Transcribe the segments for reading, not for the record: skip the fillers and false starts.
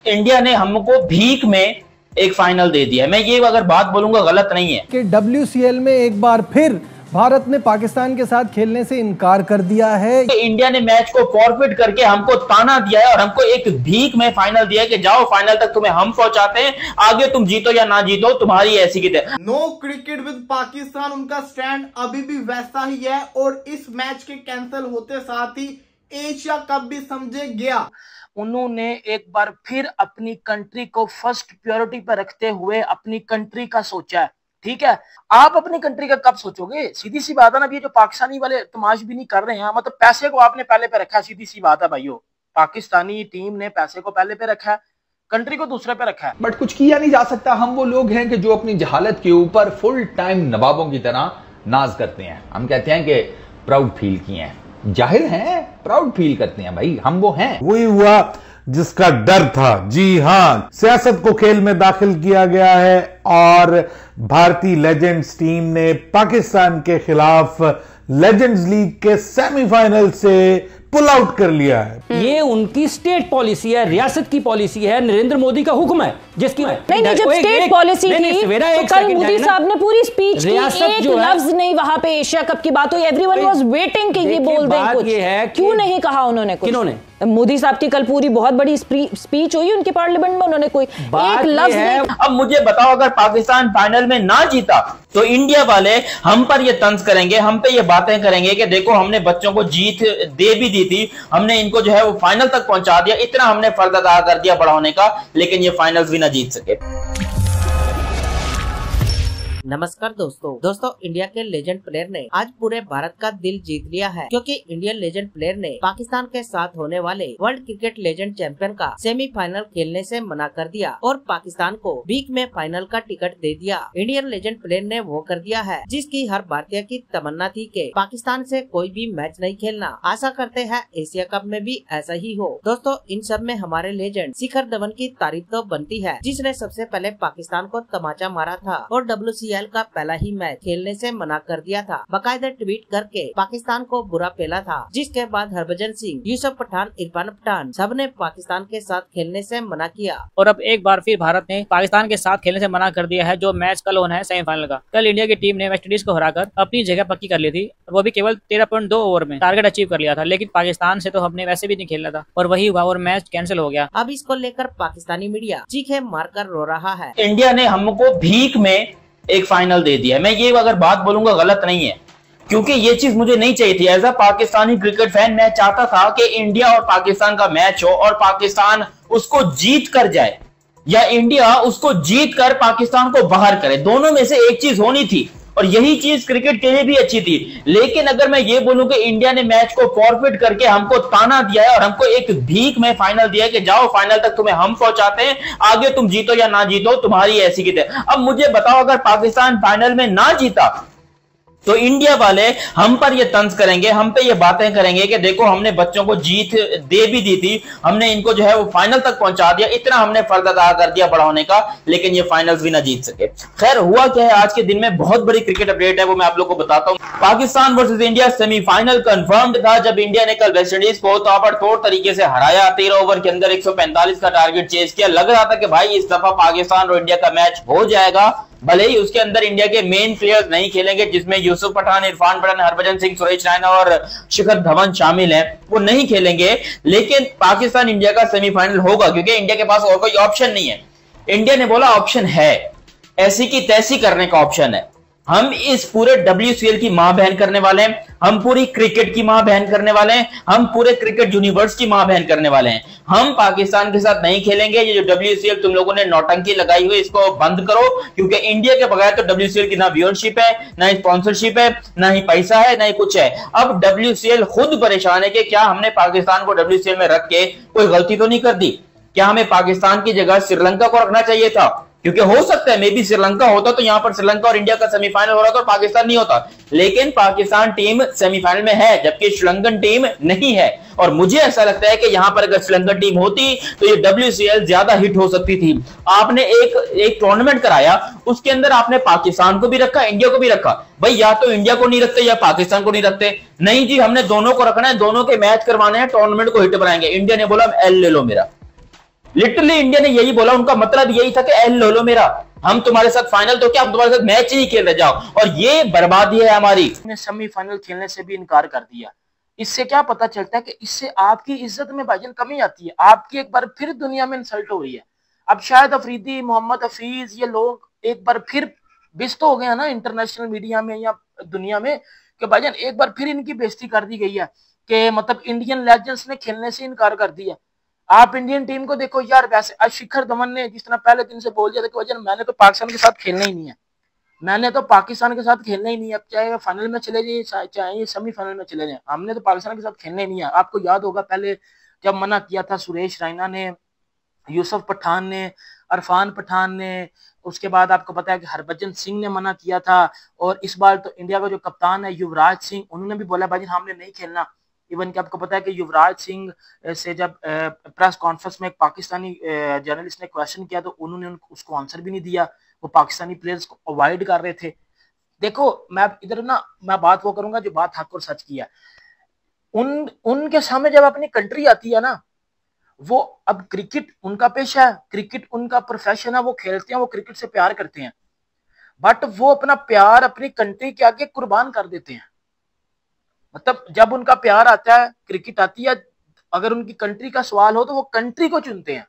India ने हमको भीख में एक फाइनल दे दिया है। मैं ये अगर बात बोलूंगा गलत नहीं है कि WCL में एक बार फिर भारत ने पाकिस्तान के साथ खेलने से इनकार कर दिया है। इंडिया ने मैच को फॉरफिट करके हमको ताना दिया है और हमको एक भीख में फाइनल दिया है कि जाओ फाइनल तक तुम्हें हम पहुंचाते हैं, आगे तुम जीतो या ना जीतो तुम्हारी ऐसी की तरह। नो क्रिकेट विद पाकिस्तान, उनका स्टैंड अभी भी वैसा ही है और इस मैच के कैंसिल होते साथ ही एशिया कप भी समझे गया। उन्होंने एक बार फिर अपनी कंट्री को फर्स्ट प्रायोरिटी पर रखते हुए अपनी कंट्री का सोचा है। ठीक है, आप अपनी कंट्री का कब सोचोगे? सीधी सी बात है ना, ये जो पाकिस्तानी वाले तमाश भी नहीं कर रहे हैं, मतलब पैसे को आपने पहले पे रखा है। सीधी सी बात है भाइयों, पाकिस्तानी टीम ने पैसे को पहले पे रखा है, कंट्री को दूसरे पे रखा है। बट कुछ किया नहीं जा सकता। हम वो लोग हैं कि जो अपनी जहालत के ऊपर फुल टाइम नवाबों की तरह नाज करते हैं। हम कहते हैं कि प्राउड फील किए हैं, जाहिर है प्राउड फील करते हैं भाई, हम वो हैं। वही हुआ जिसका डर था। जी हां, सियासत को खेल में दाखिल किया गया है और भारतीय लेजेंड्स टीम ने पाकिस्तान के खिलाफ लेजेंड्स लीग के सेमीफाइनल से पुल आउट कर लिया है। ये उनकी स्टेट पॉलिसी है, रियासत की पॉलिसी है, नरेंद्र मोदी का हुक्म है जिसकी नहीं जब स्टेट पॉलिसी थी तो कल मोदी साहब ने पूरी स्पीच की, एक लफ्ज नहीं वहां पे एशिया कप की बात हुई। एवरीवन वाज वेटिंग कि ये बोल दें कुछ, क्यों नहीं कहा उन्होंने कुछ? किन्होंने? मोदी साहब की कल पूरी बहुत बड़ी स्पीच हुई उनके पार्लियामेंट में, उन्होंने कोई एक लफ्ज नहीं। अब मुझे बताओ, अगर पाकिस्तान फाइनल में ना जीता तो इंडिया वाले हम पर ये तंज करेंगे, हम पे ये बातें करेंगे कि देखो हमने बच्चों को जीत दे भी दी थी, हमने इनको जो है वो फाइनल तक पहुंचा दिया, इतना हमने फर्ज अदा कर दिया बड़ा होने का, लेकिन ये फाइनल्स भी ना जीत सके। नमस्कार दोस्तों, इंडिया के लेजेंड प्लेयर ने आज पूरे भारत का दिल जीत लिया है, क्योंकि इंडियन लेजेंड प्लेयर ने पाकिस्तान के साथ होने वाले वर्ल्ड क्रिकेट लेजेंड चैंपियन का सेमीफाइनल खेलने से मना कर दिया और पाकिस्तान को भीख में फाइनल का टिकट दे दिया। इंडियन लेजेंड प्लेयर ने वो कर दिया है जिसकी हर भारतीय की तमन्ना थी कि पाकिस्तान से कोई भी मैच नहीं खेलना। आशा करते हैं एशिया कप में भी ऐसा ही हो। दोस्तों, इन सब में हमारे लेजेंड शिखर धवन की तारीफ तो बनती है, जिसने सबसे पहले पाकिस्तान को तमाचा मारा था और WCL का पहला ही मैच खेलने से मना कर दिया था। बाकायदा ट्वीट करके पाकिस्तान को बुरा पेला था, जिसके बाद हरभजन सिंह, यूसुफ पठान, इरफान पठान सबने पाकिस्तान के साथ खेलने से मना किया। और अब एक बार फिर भारत ने पाकिस्तान के साथ खेलने से मना कर दिया है। जो मैच कल होना है सेमीफाइनल का, कल इंडिया की टीम ने वेस्ट इंडीज को हराकर अपनी जगह पक्की कर ली थी, वो भी केवल 13.2 ओवर में टारगेट अचीव कर लिया था। लेकिन पाकिस्तान से तो हमने वैसे भी नहीं खेलना था और वही हुआ और मैच कैंसिल हो गया। अब इसको लेकर पाकिस्तानी मीडिया चीखे मारकर रो रहा है। इंडिया ने हमको भीख में एक फाइनल दे दिया है। मैं ये अगर बात बोलूंगा गलत नहीं है, क्योंकि ये चीज मुझे नहीं चाहिए थी। As a Pakistani cricket fan मैं चाहता था कि इंडिया और पाकिस्तान का मैच हो और पाकिस्तान उसको जीत कर जाए या इंडिया उसको जीत कर पाकिस्तान को बाहर करे, दोनों में से एक चीज होनी थी और यही चीज क्रिकेट के लिए भी अच्छी थी। लेकिन अगर मैं ये बोलूं कि इंडिया ने मैच को फॉरफिट करके हमको ताना दिया है और हमको एक भीख में फाइनल दिया है कि जाओ फाइनल तक तुम्हें हम पहुंचाते हैं, आगे तुम जीतो या ना जीतो तुम्हारी ऐसी की तरह। अब मुझे बताओ, अगर पाकिस्तान फाइनल में ना जीता तो इंडिया वाले हम पर ये तंज करेंगे, हम पे ये बातें करेंगे कि देखो हमने बच्चों को जीत दे भी दी थी, हमने इनको जो है वो फाइनल तक पहुंचा दिया, इतना हमने फर्ज अदा कर दिया बड़ा होने का, लेकिन ये फाइनल्स भी ना जीत सके। खैर, हुआ क्या है आज के दिन में, बहुत बड़ी क्रिकेट अपडेट है, वो मैं आप लोग को बताता हूँ। Pakistan versus India semifinal confirmed था जब इंडिया ने कल वेस्ट इंडीज को ताबड़तोड़ तरीके से हराया। 13 ओवर के अंदर 145 का टारगेट चेज किया। लग रहा था कि भाई इस दफा पाकिस्तान और इंडिया का मैच हो जाएगा, भले ही उसके अंदर इंडिया के मेन प्लेयर्स नहीं खेलेंगे, जिसमें यूसुफ पठान, इरफान पठान, हरभजन सिंह, सुरेश रैना और शिखर धवन शामिल हैं, वो नहीं खेलेंगे। लेकिन पाकिस्तान इंडिया का सेमीफाइनल होगा, क्योंकि इंडिया के पास और कोई ऑप्शन नहीं है। इंडिया ने बोला ऑप्शन है, ऐसी की तैसी करने का ऑप्शन है। हम इस पूरे WCL की मां बहन करने वाले हैं, हम पूरी क्रिकेट की मां बहन करने वाले हैं, हम पूरे क्रिकेट यूनिवर्स की मां बहन करने वाले हैं। हम पाकिस्तान के साथ नहीं खेलेंगे। ये जो WCL तुम लोगों ने नौटंकी लगाई हुई, इसको बंद करो, क्योंकि इंडिया के बगैर तो WCL की ना व्यूअरशिप है, ना स्पॉन्सरशिप है, ना ही पैसा है, ना ही कुछ है। अब WCL खुद परेशान है कि क्या हमने पाकिस्तान को WCL में रख के कोई गलती तो नहीं कर दी? क्या हमें पाकिस्तान की जगह श्रीलंका को रखना चाहिए था? क्योंकि हो सकता है मे बी श्रीलंका होता तो यहां पर श्रीलंका और इंडिया का सेमीफाइनल हो रहा था और पाकिस्तान नहीं होता। लेकिन पाकिस्तान टीम सेमीफाइनल में है, जबकि श्रीलंकन टीम नहीं है। और मुझे ऐसा लगता है कि यहां पर अगर श्रीलंकन टीम होती तो ये WCL ज्यादा हिट हो सकती थी। आपने एक टूर्नामेंट कराया, उसके अंदर आपने पाकिस्तान को भी रखा, इंडिया को भी रखा। भाई या तो इंडिया को नहीं रखते या पाकिस्तान को नहीं रखते। नहीं जी, हमने दोनों को रखना है, दोनों के मैच करवाने हैं, टूर्नामेंट को हिट बनाएंगे। इंडिया ने बोला एल ले लो मेरा। लिटरली इंडिया ने यही बोला, उनका मतलब यही था कि एल लो लो मेरा, हम तुम्हारे साथ फाइनल तो क्या, हम तुम्हारे साथ मैच ही खेल रहे जाओ, और ये बर्बादी है हमारी। सेमीफाइनल खेलने से भी इनकार कर दिया। इससे क्या पता चलता है कि इससे आपकी इज्जत में भाईजान कमी आती है, आपकी एक बार फिर दुनिया में इंसल्ट हो रही है। अब शायद अफरीदी, मोहम्मद हफीज, ये लोग एक बार फिर बेइज्जत हो गए हैं ना इंटरनेशनल मीडिया में या दुनिया में, कि भाईजान एक बार फिर इनकी बेइज्जती कर दी गई है कि मतलब इंडियन लेजेंड्स ने खेलने से इनकार कर दिया। आप इंडियन टीम को देखो यार, वैसे आज शिखर धवन ने जिस तरह पहले दिन से बोल दिया था कि भाईजान मैंने तो पाकिस्तान के साथ खेलना ही नहीं है, मैंने तो पाकिस्तान के साथ खेलना ही नहीं है, चाहे फाइनल में चले जाए चाहे सेमीफाइनल में चले जाए, हमने तो पाकिस्तान के साथ खेलना ही नहीं है। आपको याद होगा पहले जब मना किया था सुरेश रैना ने, यूसुफ पठान ने, इरफान पठान ने, उसके बाद आपको पता है कि हरभजन सिंह ने मना किया था, और इस बार तो इंडिया का जो कप्तान है युवराज सिंह, उन्होंने भी बोला भाई हमने नहीं खेलना। इवन कि आपको पता है कि युवराज सिंह से जब प्रेस कॉन्फ्रेंस में एक पाकिस्तानी जर्नलिस्ट ने क्वेश्चन किया तो उन्होंने उसको आंसर भी नहीं दिया, वो पाकिस्तानी प्लेयर्स को अवॉइड कर रहे थे। देखो मैं इधर ना मैं बात वो करूंगा जो बात हक और सच की है। उनके सामने जब अपनी कंट्री आती है ना, वो अब क्रिकेट उनका पेशा है, क्रिकेट उनका प्रोफेशन है, वो खेलते हैं, वो क्रिकेट से प्यार करते हैं, बट वो अपना प्यार अपनी कंट्री के आगे कुर्बान कर देते हैं। मतलब जब उनका प्यार आता है, क्रिकेट आती है, अगर उनकी कंट्री का सवाल हो तो वो कंट्री को चुनते हैं,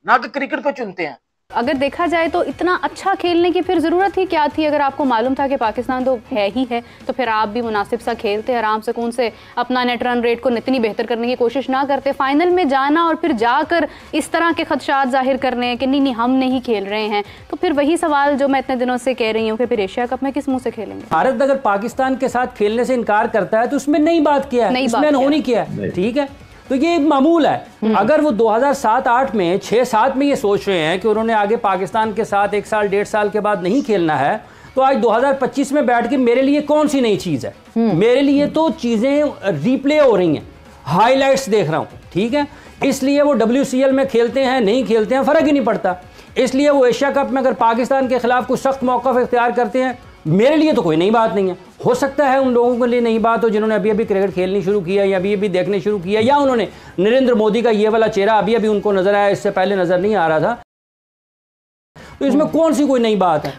ना कि क्रिकेट को चुनते हैं। अगर देखा जाए तो इतना अच्छा खेलने की फिर जरूरत ही क्या थी? अगर आपको मालूम था कि पाकिस्तान तो है ही है, तो फिर आप भी मुनासिब सा खेलते, आराम से कौन से अपना नेट रन रेट को इतनी बेहतर करने की कोशिश ना करते। फाइनल में जाना और फिर जाकर इस तरह के खदशात जाहिर करने कि नहीं हम नहीं खेल रहे हैं, तो फिर वही सवाल जो मैं इतने दिनों से कह रही हूँ कि फिर एशिया कप में किस मुंह से खेलेंगे। भारत अगर पाकिस्तान के साथ खेलने से इनकार करता है तो उसमें नई बात किया है, इसमें अनहोनी किया है, ठीक है, तो ये मामूल है। अगर वो 2007-8 में 6-7 में ये सोच रहे हैं कि उन्होंने आगे पाकिस्तान के साथ 1 साल 1.5 साल के बाद नहीं खेलना है, तो आज 2025 में बैठ के मेरे लिए कौन सी नई चीज़ है? मेरे लिए तो चीज़ें रिप्ले हो रही हैं, हाइलाइट्स देख रहा हूँ, ठीक है। इसलिए वो WCL में खेलते हैं नहीं खेलते हैं फ़र्क ही नहीं पड़ता। इसलिए वो एशिया कप में अगर पाकिस्तान के खिलाफ कुछ सख्त मौक़िफ़ इख्तियार करते हैं, मेरे लिए तो कोई नई बात नहीं है। हो सकता है उन लोगों के लिए नई बात हो जिन्होंने अभी अभी क्रिकेट खेलनी शुरू किया या अभी अभी देखने शुरू किया, या उन्होंने नरेंद्र मोदी का ये वाला चेहरा अभी अभी उनको नजर आया, इससे पहले नजर नहीं आ रहा था, तो इसमें कौन सी कोई नई बात है?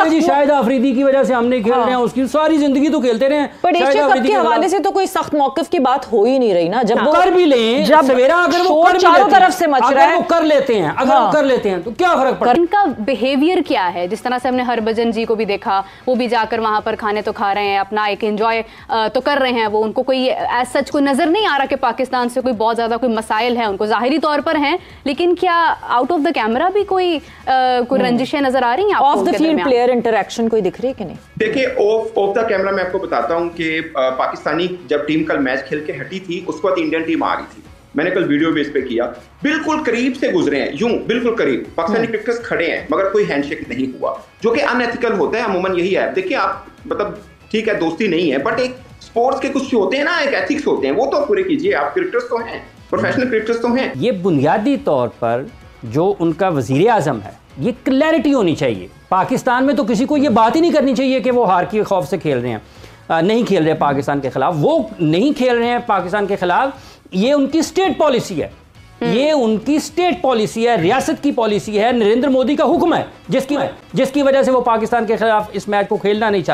जी शायद अफरीदी की वजह से हमने खेल रहे हैं, उसकी सारी जिंदगी तो खेलते रहे। पर एशिया कप के हवाले से तो कोई सख्त मौकिफ की बात हो ही नहीं रही ना। जब वो कर भी लें, जब सवेरा अगर वो कर चारों तरफ से मच रहा है, वो कर लेते हैं, अगर वो कर लेते हैं तो क्या फर्क पड़ता है? इनका बिहेवियर क्या है? जिस तरह से हमने हरभजन जी को भी देखा, वो भी जाकर वहां पर खाने तो खा रहे हैं, अपना एक एंजॉय तो कर रहे हैं, वो उनको कोई एज सच कोई नजर नहीं आ रहा कि पाकिस्तान से कोई बहुत ज्यादा कोई मसाइल है, उनको जाहिरी तौर पर हैं, लेकिन क्या आउट ऑफ द कैमरा भी कोई रंजिशें नजर आ रही हैं? Of the field player interaction कोई दिख रही है कि नहीं? देखिए ऑफ द कैमरा मैं आपको बताता हूं कि पाकिस्तानी जब टीम कल मैच खेल के हटी थी, उसके बाद इंडियन टीम आ रही थी, मैंने कल वीडियो बेस पे किया, बिल्कुल करीब से गुजरे हैं, यूं बिल्कुल करीब पाकिस्तानी क्रिकेटर्स खड़े हैं, मगर कोई हैंडशेक नहीं हुआ, जो कि अनएथिकल होता है। अमूमन यही है। देखिए आप मतलब ठीक है दोस्ती नहीं है, बट एक स्पोर्ट्स के कुछ होते हैं ना, एक एथिक्स होते हैं, वो तो पूरे कीजिए। आप क्रिकेटर्स तो हैं, प्रोफेशनल क्रिकेटर्स तो हैं। ये बुनियादी तौर पर जो उनका वजीर आजम है, ये क्लैरिटी होनी चाहिए। पाकिस्तान में तो किसी को ये बात ही नहीं करनी चाहिए कि वो हार के खौफ से खेल रहे हैं, नहीं खेल रहे पाकिस्तान के खिलाफ, वो नहीं खेल रहे हैं पाकिस्तान के खिलाफ, ये उनकी स्टेट पॉलिसी है, ये उनकी स्टेट पॉलिसी है, रियासत की पॉलिसी है, नरेंद्र मोदी का हुक्म है, जिसकी वजह से वो पाकिस्तान के खिलाफ इस मैच को खेलना नहीं चाहते।